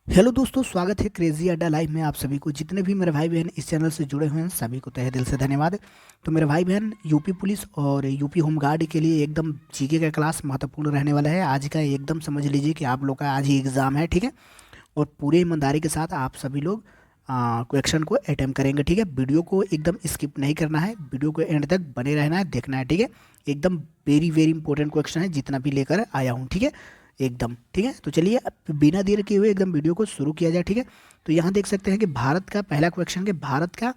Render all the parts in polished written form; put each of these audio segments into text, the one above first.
Hello दोस्तों, स्वागत है क्रेजी अड्डा लाइव में। आप सभी को, जितने भी मेरे भाई बहन इस चैनल से जुड़े हुए हैं, सभी को तहे दिल से धन्यवाद। तो मेरे भाई बहन, यूपी पुलिस और यूपी होम गार्ड के लिए एकदम जीके का क्लास महत्वपूर्ण रहने वाला है। आज का एकदम समझ लीजिए कि आप लोग का आज ही एग्ज़ाम है, ठीक है। और पूरे ईमानदारी के साथ आप सभी लोग क्वेश्चन को अटेम्प्ट करेंगे, ठीक है। वीडियो को एकदम स्किप नहीं करना है, वीडियो को एंड तक बने रहना है, देखना है, ठीक है। एकदम वेरी वेरी इंपॉर्टेंट क्वेश्चन है, जितना भी लेकर आया हूँ, ठीक है। एकदम ठीक है। तो चलिए अब बिना देर किए हुए एकदम वीडियो को शुरू किया जाए, ठीक है। तो यहाँ देख सकते हैं कि भारत का पहला क्वेश्चन, कि भारत का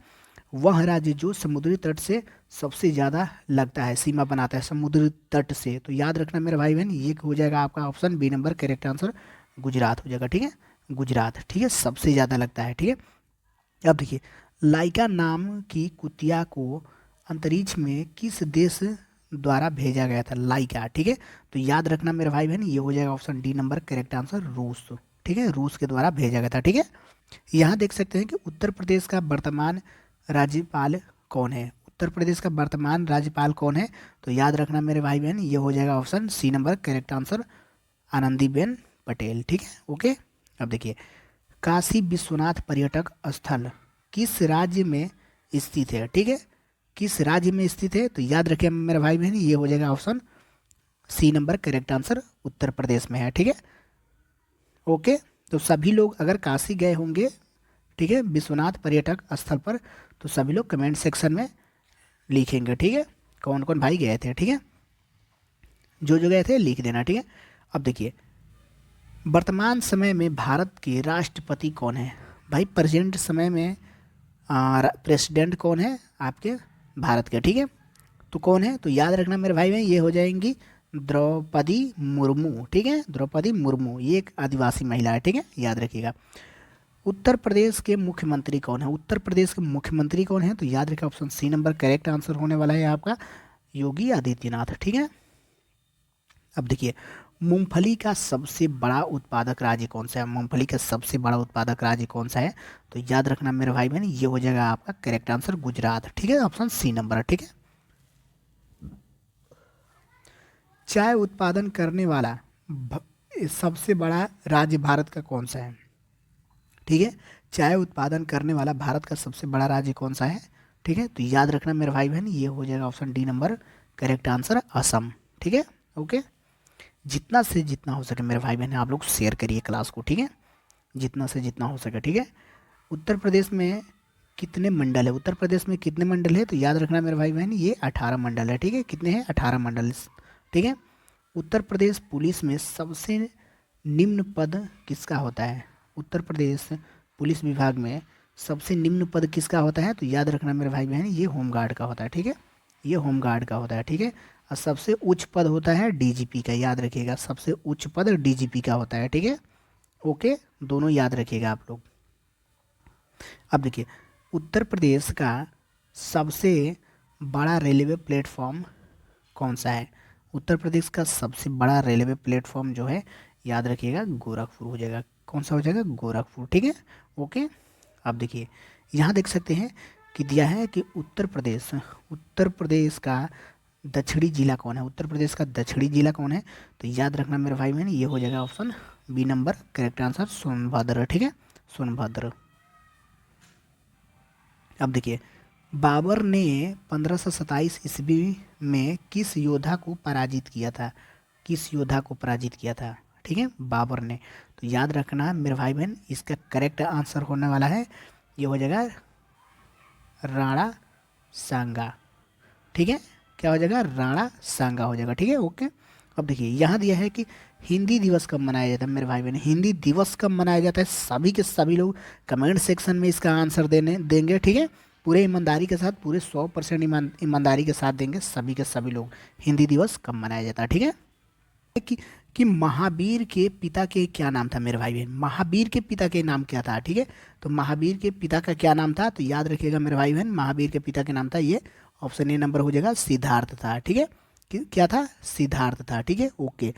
वह राज्य जो समुद्री तट से सबसे ज़्यादा लगता है, सीमा बनाता है समुद्री तट से। तो याद रखना मेरे भाई बहन, ये हो जाएगा आपका option B number, correct answer Gujarat हो जाएगा, ठीक है। गुजरात, ठीक है, सबसे ज़्यादा लगता है, ठीक है। अब देखिए, लाइका नाम की कुतिया को अंतरिक्ष में किस देश द्वारा भेजा गया था? लाइका, ठीक है। तो याद रखना मेरे भाई बहन, ये हो जाएगा option D number, correct answer रूस, ठीक है। रूस के द्वारा भेजा गया था, ठीक है। यहाँ देख सकते हैं कि उत्तर प्रदेश का वर्तमान राज्यपाल कौन है? उत्तर प्रदेश का वर्तमान राज्यपाल कौन है? तो याद रखना मेरे भाई बहन, ये हो जाएगा option C number, correct answer Anandiben Patel, ठीक है। ओके। अब देखिए, काशी विश्वनाथ पर्यटक स्थल किस राज्य में स्थित है? ठीक है, किस राज्य में स्थित है? तो याद रखिए मेरे भाई बहन, ये हो जाएगा option C number, correct answer Uttar Pradesh में है, ठीक है। ओके। तो सभी लोग अगर काशी गए होंगे, ठीक है, विश्वनाथ पर्यटक स्थल पर, तो सभी लोग कमेंट सेक्शन में लिखेंगे, ठीक है, कौन कौन भाई गए थे, ठीक है। जो जो गए थे लिख देना, ठीक है। अब देखिए, वर्तमान समय में भारत के राष्ट्रपति कौन है? भाई प्रेजेंट समय में प्रेसिडेंट कौन है आपके भारत के, ठीक है। तो कौन है? तो याद रखना मेरे भाई बहन, ये हो जाएंगी द्रौपदी मुर्मू, ठीक है। द्रौपदी मुर्मू, ये एक आदिवासी महिला है, ठीक है, याद रखिएगा। उत्तर प्रदेश के मुख्यमंत्री कौन है? उत्तर प्रदेश के मुख्यमंत्री कौन है? तो याद रखिए option C number, correct answer होने वाला है आपका योगी आदित्यनाथ, ठीक है। अब देखिए, मूंगफली का सबसे बड़ा उत्पादक राज्य कौन सा है? मूंगफली का सबसे बड़ा उत्पादक राज्य कौन सा है? तो याद रखना मेरे भाई बहन, ये हो जाएगा आपका करेक्ट आंसर गुजरात, ठीक है, ऑप्शन सी नंबर, ठीक है। चाय उत्पादन करने वाला सबसे बड़ा राज्य भारत का कौन सा है? ठीक है, चाय उत्पादन करने वाला भारत का सबसे बड़ा राज्य कौन सा है? ठीक है, तो याद रखना मेरे भाई बहन, ये हो जाएगा option D number, correct answer Assam, ठीक है। ओके। जितना से जितना हो सके मेरे भाई बहन आप लोग शेयर करिए क्लास को, ठीक है, जितना से जितना हो सके, ठीक है। उत्तर प्रदेश में कितने मंडल है? उत्तर प्रदेश में कितने मंडल है? तो याद रखना मेरे भाई बहन, ये 18 मंडल है, ठीक है। कितने हैं? 18 मंडल, ठीक है। उत्तर प्रदेश पुलिस में सबसे निम्न पद किसका होता है? उत्तर प्रदेश पुलिस विभाग में सबसे निम्न पद किसका होता है? तो याद रखना मेरे भाई बहन, ये होमगार्ड का होता है, ठीक है। ये होमगार्ड का होता है, ठीक है। और सबसे उच्च पद होता है डीजीपी का, याद रखिएगा, सबसे उच्च पद डीजीपी का होता है, ठीक है। ओके, दोनों याद रखिएगा आप लोग। अब देखिए, उत्तर प्रदेश का सबसे बड़ा रेलवे प्लेटफॉर्म कौन सा है? उत्तर प्रदेश का सबसे बड़ा रेलवे प्लेटफॉर्म जो है, याद रखिएगा, गोरखपुर हो जाएगा। कौन सा हो जाएगा? गोरखपुर, ठीक है। ओके। अब देखिए, यहाँ देख सकते हैं कि दिया है कि उत्तर प्रदेश का दक्षिणी जिला कौन है? उत्तर प्रदेश का दक्षिणी जिला कौन है? तो याद रखना मेरे भाई बहन, ये हो जाएगा option B number, correct answer Sonbhadra, ठीक है, सोनभद्र। अब देखिए, बाबर ने 1527 ईस्वी में किस योद्धा को पराजित किया था? किस योद्धा को पराजित किया था? ठीक है, बाबर ने। तो याद रखना मेरे भाई बहन, इसका करेक्ट आंसर होने वाला है, ये हो जाएगा राणा सांगा, ठीक है। क्या हो जाएगा? राणा सांगा हो जाएगा, ठीक है। ओके। अब देखिए, यहाँ दिया है कि हिंदी दिवस कब मनाया जाता है? मेरे भाई बहन, हिंदी दिवस कब मनाया जाता है? सभी के सभी लोग कमेंट सेक्शन में इसका आंसर देने देंगे, ठीक है। पूरे ईमानदारी के साथ, पूरे 100% ईमानदारी के साथ देंगे सभी के सभी लोग। हिंदी दिवस कब मनाया जाता है, ठीक है। कि कि महावीर के पिता के क्या नाम था? मेरे भाई बहन, महावीर के पिता के नाम क्या था? ठीक है, तो महावीर के पिता का क्या नाम था? तो याद रखिएगा मेरे भाई बहन, महावीर के पिता के नाम था, ये ऑप्शन ए नंबर हो जाएगा, सिद्धार्थ था, ठीक है। क्या था? सिद्धार्थ था, ठीक है। ओके।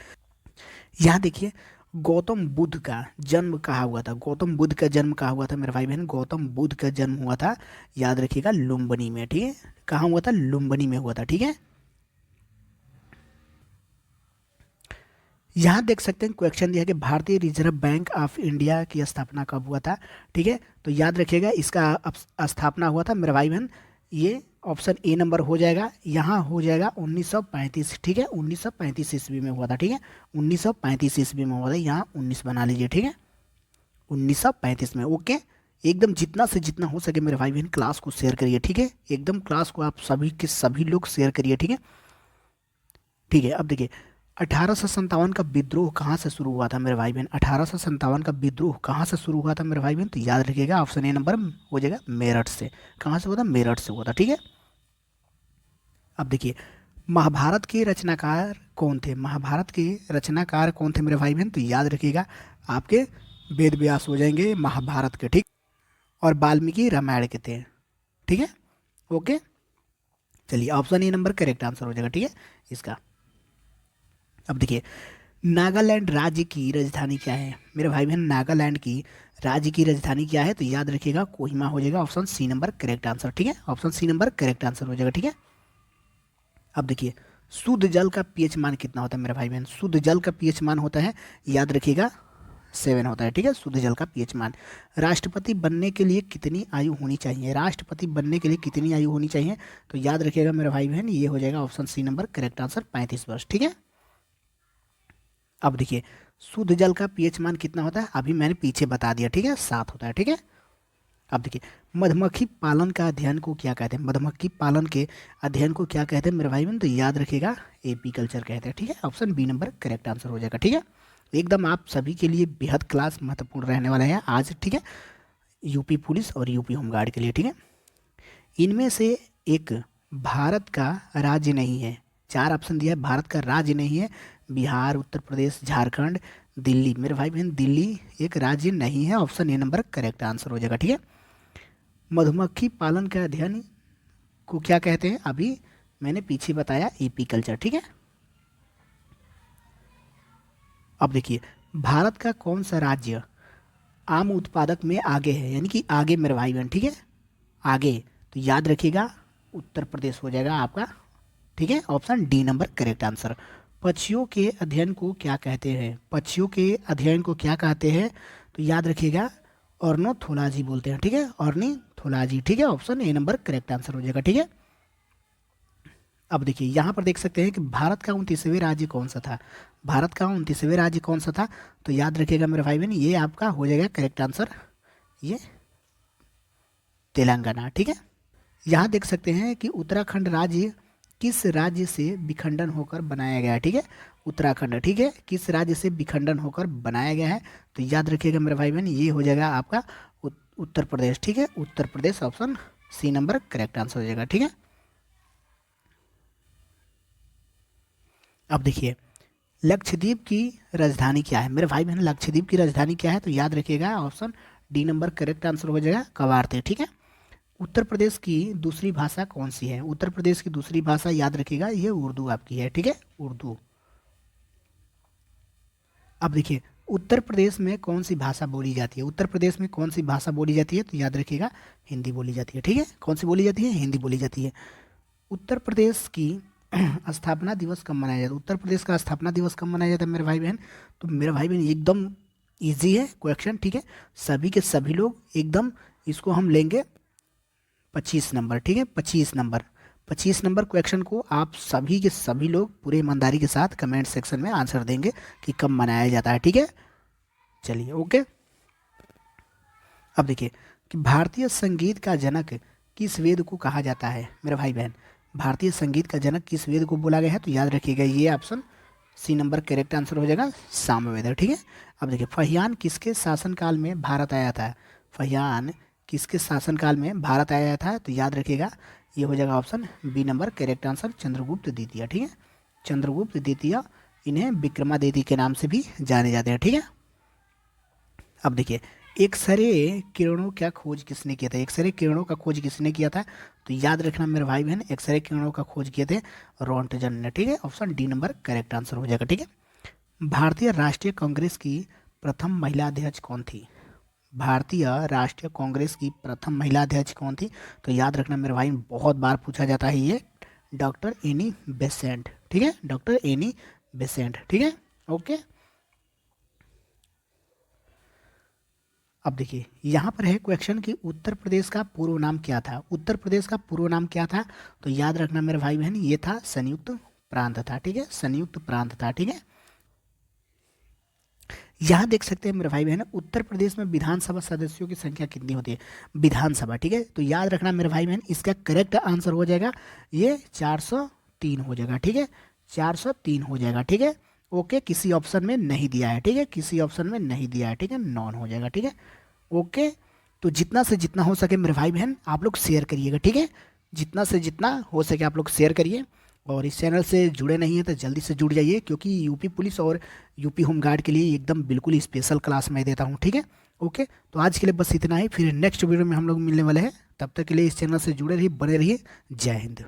यहाँ देखिए, गौतम बुद्ध का जन्म कहाँ हुआ था? गौतम बुद्ध का जन्म कहाँ हुआ था मेरे भाई बहन? गौतम बुद्ध का जन्म हुआ था, याद रखिएगा, लुम्बिनी में, ठीक है। कहाँ हुआ था? लुम्बिनी में हुआ था, ठीक है। यहाँ देख सकते हैं क्वेश्चन दिया है कि भारतीय रिजर्व बैंक ऑफ इंडिया की स्थापना कब हुआ था। ठीक है, तो याद रखिएगा इसका स्थापना हुआ था मेरे भाई बहन, ये ऑप्शन ए नंबर हो जाएगा। यहाँ हो जाएगा 1935। ठीक है, 1935 ईस्वी में हुआ था। ठीक है, 1935 ईस्वी में हुआ था, यहाँ 19 बना लीजिए। ठीक है, 1935 में। ओके, एकदम जितना से जितना हो सके मेरे भाई बहन क्लास को शेयर करिए। ठीक है, एकदम क्लास को आप सभी के सभी लोग शेयर करिए। ठीक है, ठीक है। अब देखिए 1857 का विद्रोह कहाँ से शुरू हुआ था मेरे भाई बहन, 1857 का विद्रोह कहाँ से शुरू हुआ था मेरे भाई बहन, तो याद रखिएगा ऑप्शन ए नंबर हो जाएगा मेरठ से। कहाँ से हुआ था, मेरठ से हुआ था। ठीक है, अब देखिए महाभारत के रचनाकार कौन थे, महाभारत के रचनाकार कौन थे मेरे भाई बहन, तो याद रखिएगा आपके वेद व्यास हो जाएंगे महाभारत के। ठीक, और वाल्मीकि रामायण के थे। ठीक है, ओके, चलिए option A number correct answer हो जाएगा। ठीक है इसका। अब देखिए नागालैंड राज्य की राजधानी क्या है मेरे भाई बहन, नागालैंड की राज्य की राजधानी क्या है, तो याद रखिएगा कोहिमा हो जाएगा। Option C number correct answer. ठीक है, option C number correct answer हो जाएगा। ठीक है, अब देखिए शुद्ध जल का पीएच मान कितना होता है मेरे भाई बहन, शुद्ध जल का पीएच मान होता है, याद रखिएगा 7 होता है। ठीक है, शुद्ध जल का पीएच मान। राष्ट्रपति बनने के लिए कितनी आयु होनी चाहिए, राष्ट्रपति बनने के लिए कितनी आयु होनी चाहिए, तो याद रखिएगा मेरे भाई बहन ये हो जाएगा option C number correct answer 35 वर्ष। ठीक है, अब देखिए शुद्ध जल का पीएच मान कितना होता है, अभी मैंने पीछे बता दिया। ठीक है, 7 होता है। ठीक है, अब देखिए मधुमक्खी पालन का अध्ययन को क्या कहते हैं, मधुमक्खी पालन के अध्ययन को क्या कहते हैं मेरे भाई बहन, तो याद रखिएगा एपी कल्चर कहते हैं। ठीक है, option B number correct answer हो जाएगा। ठीक है, एकदम आप सभी के लिए बेहद क्लास महत्वपूर्ण रहने वाला है आज। ठीक है, यूपी पुलिस और यूपी होमगार्ड के लिए। ठीक है, इनमें से एक भारत का राज्य नहीं है, 4 ऑप्शन दिया है, भारत का राज्य नहीं है, बिहार, उत्तर प्रदेश, झारखंड, दिल्ली। मेरे भाई बहन दिल्ली एक राज्य नहीं है, option A number correct answer हो जाएगा। ठीक है, मधुमक्खी पालन का अध्ययन को क्या कहते हैं, अभी मैंने पीछे बताया एपी कल्चर। ठीक है, अब देखिए भारत का कौन सा राज्य आम उत्पादक में आगे है, यानी कि आगे मेरे भाई बहन। ठीक है, आगे, तो याद रखिएगा उत्तर प्रदेश हो जाएगा आपका। ठीक है, option D number correct answer. पक्षियों के अध्ययन को क्या कहते हैं, पक्षियों के अध्ययन को क्या कहते हैं, तो याद रखिएगा ऑर्निथोलॉजी बोलते हैं। ठीक है, ऑर्निथोलॉजी। ठीक है, option A number correct answer हो जाएगा। ठीक है, अब देखिए यहाँ पर देख सकते हैं कि भारत का 29वें राज्य कौन सा था, भारत का 29वें राज्य कौन सा था, तो याद रखिएगा मेरे भाई बहन ये आपका हो जाएगा करेक्ट आंसर, ये तेलंगाना। ठीक है, यहाँ देख सकते हैं कि उत्तराखंड राज्य किस राज्य से विखंडन होकर बनाया गया है। ठीक है, उत्तराखंड। ठीक है, किस राज्य से विखंडन होकर बनाया गया है, तो याद रखिएगा मेरे भाई बहन ये हो जाएगा आपका उत्तर प्रदेश। ठीक है, Uttar Pradesh, option C number correct answer हो जाएगा। ठीक है, अब देखिए लक्षद्वीप की राजधानी क्या है मेरे भाई बहन, लक्षद्वीप की राजधानी क्या है, तो याद रखिएगा option D number correct answer हो जाएगा कवारते। ठीक है, उत्तर प्रदेश की दूसरी भाषा कौन सी है, उत्तर प्रदेश की दूसरी भाषा याद रखिएगा ये उर्दू आपकी है। ठीक है, उर्दू। अब देखिए उत्तर प्रदेश में कौन सी भाषा बोली जाती है, उत्तर प्रदेश में कौन सी भाषा बोली जाती है, तो याद रखिएगा हिंदी बोली जाती है। ठीक है, कौन सी बोली जाती है, हिंदी बोली जाती है। उत्तर प्रदेश की स्थापना दिवस कब मनाया जाता है, उत्तर प्रदेश का स्थापना दिवस कब मनाया जाता है मेरे भाई बहन, तो मेरे भाई बहन एकदम इजी है क्वेश्चन। ठीक है, सभी के सभी लोग एकदम इसको हम लेंगे 25 नंबर। ठीक है, 25 नंबर, 25 नंबर क्वेश्चन को आप सभी के सभी लोग पूरे ईमानदारी के साथ कमेंट सेक्शन में आंसर देंगे कि कब मनाया जाता है। ठीक है, चलिए ओके। अब देखिए कि भारतीय संगीत का जनक किस वेद को कहा जाता है मेरे भाई बहन, भारतीय संगीत का जनक किस वेद को बोला गया है, तो याद रखिएगा ये option C number correct answer हो जाएगा सामवेद। ठीक है, अब देखिए फहियान किसके शासनकाल में भारत आया था, फहियान किसके शासनकाल में भारत आया था, तो याद रखिएगा ये हो जाएगा option B number correct answer Chandragupta द्वितीय। ठीक है, चंद्रगुप्त द्वितीय, इन्हें विक्रमादित्य के नाम से भी जाने जाते हैं। ठीक है, अब देखिए एक्सरे किरणों क्या खोज किसने किया था, एक्सरे किरणों का खोज किसने किया था, तो याद रखना मेरे भाई बहन एक्सरे किरणों का खोज किए थे रोंटजन ने। ठीक है, option D number correct answer हो जाएगा। ठीक है, भारतीय राष्ट्रीय कांग्रेस की प्रथम महिला अध्यक्ष कौन थी, भारतीय राष्ट्रीय कांग्रेस की प्रथम महिला अध्यक्ष कौन थी, तो याद रखना मेरे भाई बहुत बार पूछा जाता है ये डॉक्टर एनी बेसेंट। ठीक है, डॉक्टर एनी बेसेंट। ठीक है, ओके। अब देखिए यहाँ पर है क्वेश्चन कि उत्तर प्रदेश का पूर्व नाम क्या था। उत्तर प्रदेश का पूर्व नाम क्या था, तो याद रखना मेरे भाई बहन, ये था संयुक्त प्रांत था। ठीक है, संयुक्त प्रांत था। ठीक है, यहाँ देख सकते हैं मेरे भाई बहन, उत्तर प्रदेश में विधानसभा सदस्यों की संख्या कितनी होती है, विधानसभा। ठीक है, तो याद रखना मेरे भाई बहन, इसका करेक्ट आंसर हो जाएगा ये 403 हो जाएगा। ठीक है, 403 हो जाएगा। ठीक है, ओके, किसी ऑप्शन में नहीं दिया है। ठीक है, किसी ऑप्शन में नहीं दिया है। ठीक है, नॉन हो जाएगा। ठीक है, ओके। तो जितना से जितना हो सके मेरे भाई बहन आप लोग शेयर करिएगा। ठीक है, जितना से जितना हो सके आप लोग शेयर करिए, और इस चैनल से जुड़े नहीं हैं तो जल्दी से जुड़ जाइए, क्योंकि यूपी पुलिस और यूपी होमगार्ड के लिए एकदम बिल्कुल स्पेशल क्लास मैं देता हूँ। ठीक है, ओके। तो आज के लिए बस इतना ही, फिर नेक्स्ट वीडियो में हम लोग मिलने वाले हैं। तब तक के लिए इस चैनल से जुड़े रहिए, बने रहिए। जय हिंद।